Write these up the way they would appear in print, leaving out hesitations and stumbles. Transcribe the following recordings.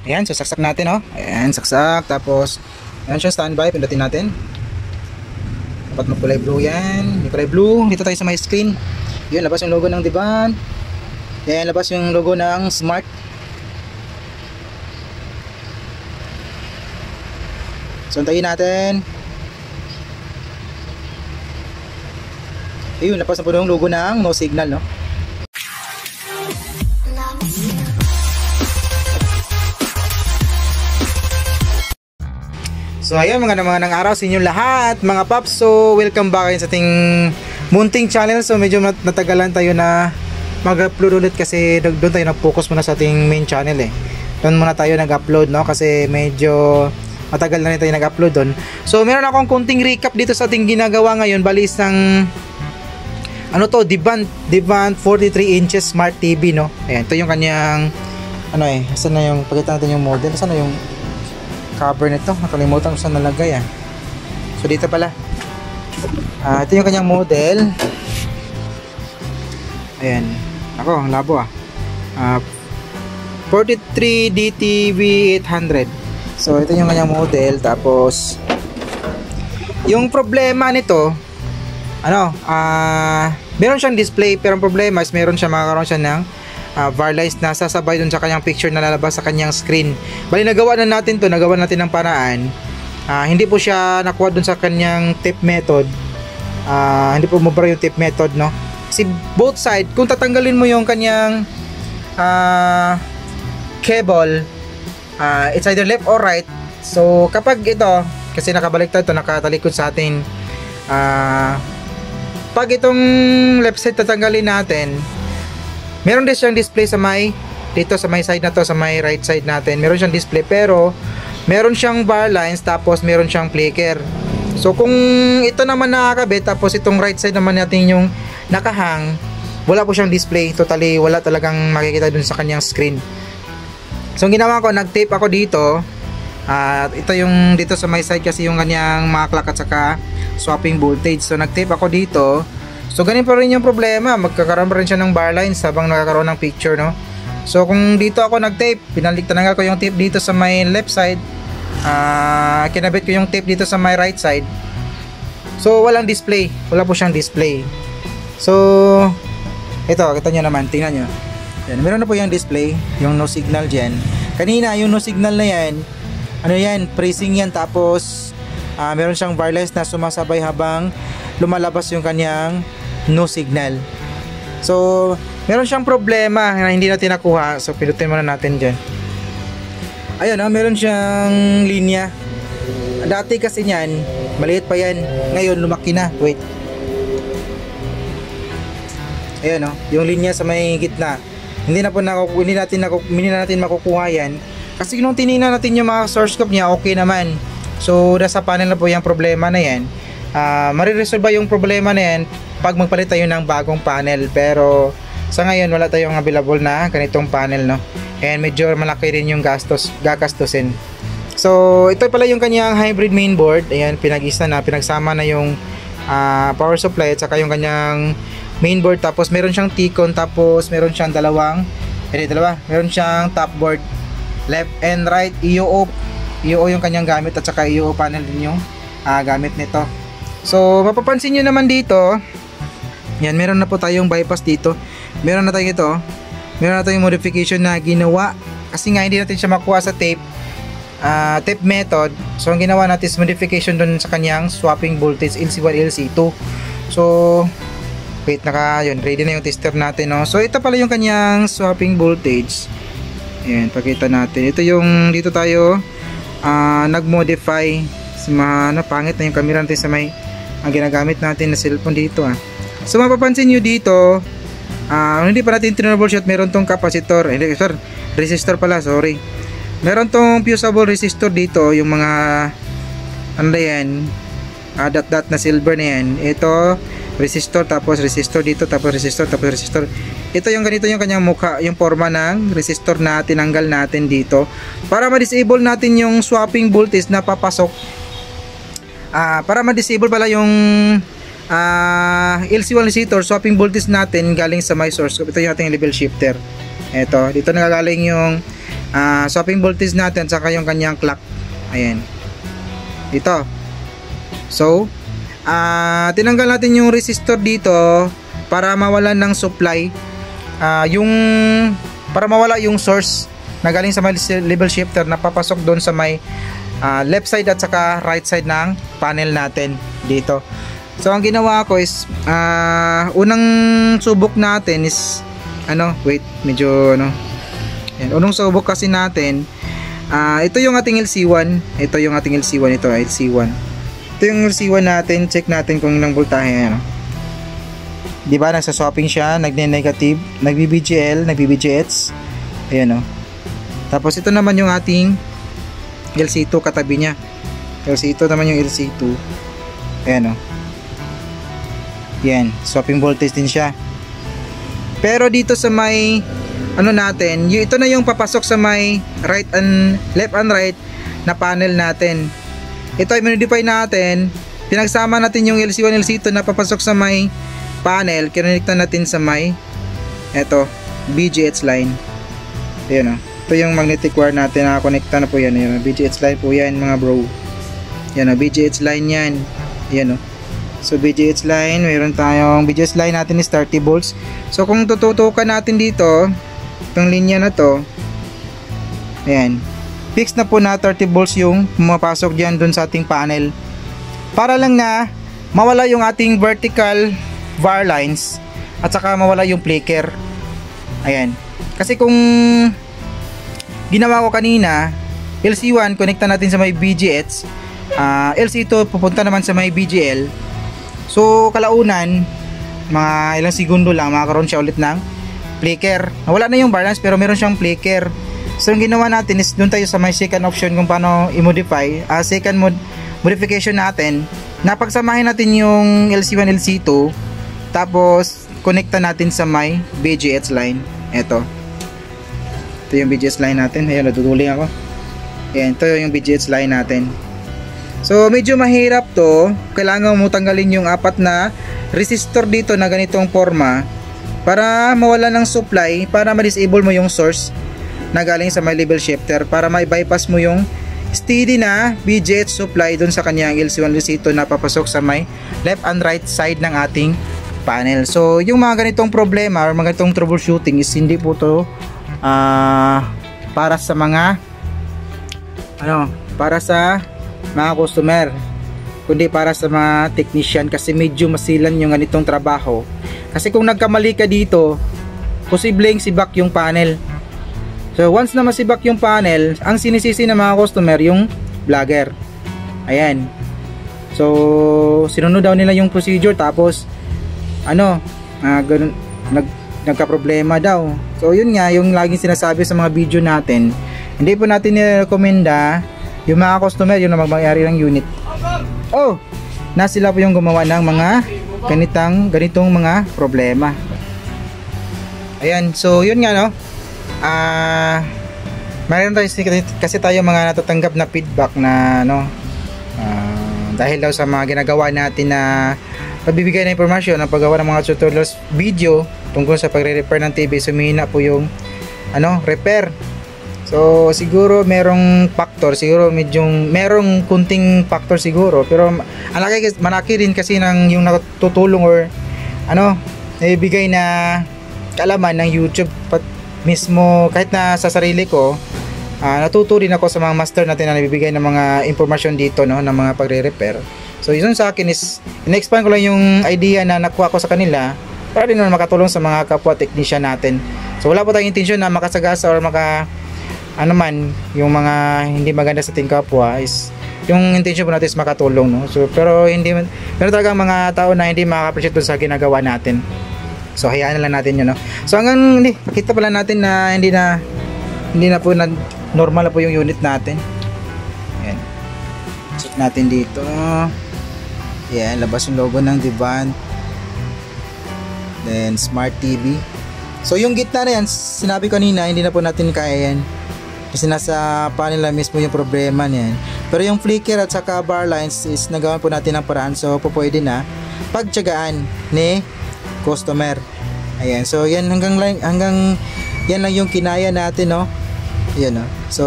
Ayan, so saksak natin, oh. Ayan, saksak. Tapos, ayan siya, standby. Pindutin natin. Dapat magkulay blue yan. May kulay blue. Dito tayo sa my screen. Yun, labas yung logo ng Divan. Ayan, labas yung logo ng Smart. So, antayin natin. Ayun, labas na po yung logo ng no signal, no? So ayun, mga araw sa inyo lahat mga paps. So welcome back sa ating munting channel. So medyo natagalan tayo na mag-upload ulit kasi doon tayo nag-focus muna sa ating main channel eh. Doon muna tayo nag-upload, no, kasi medyo matagal na rin tayo nag-upload doon. So meron akong konting recap dito sa ating ginagawa ngayon. Balis ng ano to, Divan 43 inches Smart TV, no. Ayan, ito yung kanyang ano eh, saan na yung, pakita natin yung model, saan na yung cover nito, nakalimutan ko saan nalagay ah. So dito pala, ito yung kanyang model. Ayan, ako ang labo ah. 43 DTV 800. So ito yung kanyang model. Tapos yung problema nito, ano, meron siyang display, pero ang problema is meron siya, makakaroon siya ng bar lines na sasabay dun sa kanyang picture na lalabas sa kanyang screen. Bali, nagawa na natin to, nagawa natin ng paraan. Hindi po siya nakuha dun sa kanyang tape method. Hindi po mabara yung tape method, no? Kasi both side, kung tatanggalin mo yung kanyang cable, it's either left or right. So kapag ito, kasi nakabaliktad to, nakatalikod sa atin, pag itong left side tatanggalin natin, meron din siyang display sa may, dito sa may side na to, sa may right side natin, meron siyang display, pero meron siyang bar lines, tapos meron siyang flicker. So kung ito naman nakakabit, tapos itong right side naman natin yung nakahang, wala po siyang display, totally wala talagang makikita dun sa kanyang screen. So ang ginawa ko, nag-tape ako dito, ito yung dito sa may side kasi yung kanyang mga clock at saka swapping voltage. So nag-tape ako dito. So ganun pa rin yung problema, magkakaroon pa rin siya ng bar lines habang nakakaroon ng picture, no. So kung dito ako nag-tape, tinanggal ko yung tape dito sa my left side, kinabit ko yung tape dito sa my right side. So walang display, wala po siyang display. So ito, kita nyo naman, tingnan nyo. Yan, meron na po yung display, yung no signal dyan. Kanina yung no signal na yan, ano yan, pressing yan, tapos meron siyang bar lines na sumasabay habang lumalabas yung kanyang no signal. So meron siyang problema na hindi natin nakuha. So pinutin muna natin dyan. Ayun, meron siyang linya. Dati kasi niyan maliit pa yan, ngayon lumaki na. Wait, ayun, yung linya sa may gitna, hindi natin makukuha yan kasi nung tinignan natin yung mga source scope niya, okay naman. So nasa panel na po yung problema na yan. Mariresolve yung problema na yan pag magpalit tayo ng bagong panel, pero sa ngayon wala tayong available na ganitong panel, no, and medyo malaki rin yung gagastusin. So ito pala yung kanyang hybrid mainboard. Ayan, pinagsama na yung power supply at saka yung kanyang mainboard, tapos meron siyang T-con, tapos meron siyang meron siyang top board, left and right, EUO yung kanyang gamit, at saka EUO panel din yung gamit nito. So mapapansin nyo naman dito, yan, meron na po tayong bypass dito, meron na tayong ito, meron na tayong modification na ginawa kasi nga hindi natin siya makuha sa tape method. So ang ginawa natin is modification dun sa kanyang swapping voltage LC1 LC2. So wait, yun, ready na yung tester natin, no? So ito pala yung kanyang swapping voltage. Ayan, pakita natin, ito yung dito tayo nag-modify pangit na yung camera natin sa may ang ginagamit natin na cellphone dito. So mapapansin nyo dito, hindi pa natin troubleshoot, meron tong capacitor, resistor pala, sorry. Meron tong fusible resistor dito, yung mga ano yan, dot na silver na yan. Ito resistor, tapos resistor dito, tapos resistor, tapos resistor. Ito yung ganito yung kanyang mukha, yung forma ng resistor na tinanggal natin dito para ma-disable natin yung swapping voltage na papasok, para ma-disable pala yung LC1 resistor swapping voltage natin galing sa my source. Ito yung ating level shifter. Ito, dito nagagaling yung swapping voltage natin saka yung kanyang clock. Ayan. Dito. So, tinanggal natin yung resistor dito para mawalan ng supply. Para mawala yung source na galing sa may level shifter na papasok doon sa may left side at saka right side ng panel natin dito. So ang ginawa ko is unang subok natin is unang subok kasi natin ito yung ating LC1, ito yung LC1. Ito yung LC1 natin, check natin kung ilang voltahe. Di ba nasa swapping siya, nagne-negative, nagbi-BGL, nagbi-BGH. Ayan Tapos ito naman yung ating LC2 katabi niya. LC2 naman yung LC2. Ayan Yan, swapping voltage din siya. Pero dito sa may natin, ito na yung papasok sa may left and right na panel natin. Ito ay modify natin. Pinagsama natin yung LC1, LC2 na papasok sa may panel, kinonektan natin sa may BGH line. Ayan Ito yung magnetic wire natin, nakakonekta na po yan. Ayan, BGH line po yan mga bro. Yan BGH line yan. Ayan So BGH line, mayroon tayong BGH line natin is 30 volts. So kung tututukan natin dito, itong linya na to, ayan, fix na po na 30 volts yung pumapasok dyan dun sa ating panel. Para lang na mawala yung ating vertical wire lines at saka mawala yung flicker. Ayan. Kasi kung ginawa ko kanina, LC1 connecta natin sa may BGH, LC2 pupunta naman sa may BGL. So kalaunan, mga ilang segundo lang makakaroon siya ulit ng flicker. Wala na yung balance pero meron siyang flicker. So yung ginawa natin is doon tayo sa may second option kung paano i-modify. Second modification natin, napagsamahin natin yung LC1, LC2, tapos connecta natin sa may BGH line. Ito yung BGH line natin. Ayun, natutuling ako. Ayan, ito yung BGH line natin. So medyo mahirap to. Kailangan mo tanggalin yung 4 na resistor dito na ganitong forma para mawala ng supply, para ma-disable mo yung source na galing sa may level shifter, para ma-bypass mo yung steady na BGH supply dun sa kanyang LC1, LC2 na papasok sa may left and right side ng ating panel. So yung mga ganitong problema or mga ganitong troubleshooting is hindi po to para sa mga para sa mga customer, kundi para sa mga technician, kasi medyo masilan yung ganitong trabaho. Kasi kung nagkamali ka dito, posibleng sibak yung panel. So once na masibak yung panel, ang sinisisi ng mga customer yung vlogger. Ayan. So sinunod daw nila yung procedure, tapos nagka-problema daw. So yun nga yung laging sinasabi sa mga video natin, hindi po natin nirekomenda yung mga customer yung na magmayari ng unit. Na sila po yung gumawa ng mga ganitong mga problema. Ayan, so yun nga mayroon tayo kasi tayo mga natatanggap na feedback na dahil daw sa mga ginagawa natin na pagbibigay ng impormasyon ng paggawa ng mga tutorials video tungkol sa pagre-repair ng TV, sumihina po yung repair. So siguro merong factor, siguro merong kunting factor siguro, pero malaki din kasi ng yung natutulong or ibigay na kaalaman ng YouTube mismo. Kahit na sa sarili ko, natuto rin ako sa mga master natin na nabibigay ng mga impormasyon dito ng mga pagre-repair. So yun sa akin is in-expand ko lang yung idea na nakuha ko sa kanila para din naman makatulong sa mga kapwa technician natin. So wala po tayong intensyon na makasagasa or yung mga hindi maganda sa ating kapwa. Is yung intention po natin is makatulong, So pero meron talagang mga tao na hindi makaka-appreciate sa ginagawa natin. So hayaan na lang natin yun, So hanggang makita pala natin na hindi na po normal na po yung unit natin. Ayan. Check natin dito. Ayan, labas yung logo ng Devant. Then Smart TV. So yung gitna na yan, sinabi ko kanina, hindi na po natin kaya yan. Kasi nasa panel na mismo yung problema niyan. Pero yung flicker at saka bar lines is nagawa po natin ng paraan. So pwede na pagtiyagaan ni customer. Ayan. So yan hanggang yan lang yung kinaya natin, Yan o. So,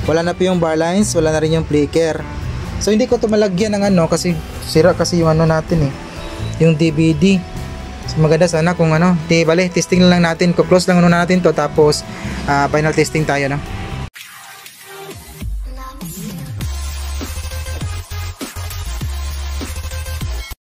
wala na po yung bar lines, wala na rin yung flicker. So, hindi ko ito malagyan ng ano kasi sira kasi yung ano natin eh. Yung DVD. So, maganda sana kung ano. Di bale, testing lang natin. Close lang muna natin to tapos final testing tayo, no?